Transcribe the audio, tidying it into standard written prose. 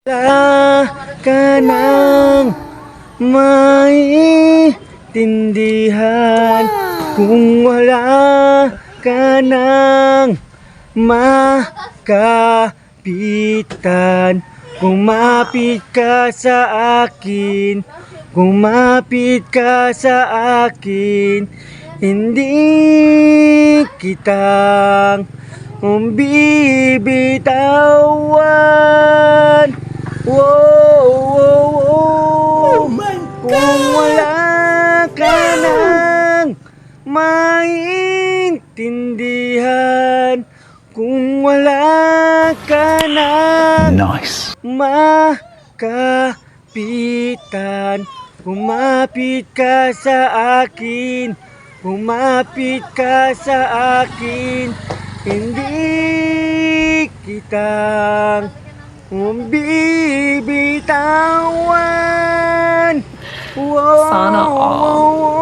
Wala ka nang maintindihan kung wala ka nang makapitan. Kumapit ka sa akin, kumapit ka sa akin, hindi kitang bibitawan. Wow, wow, wow. Kung wala ka nang maintindihan, kung wala ka nang makapitan, kumapit ka sa akin, kumapit ka sa akin, hindi kitang bibitawan. Wow, Sana all. wow,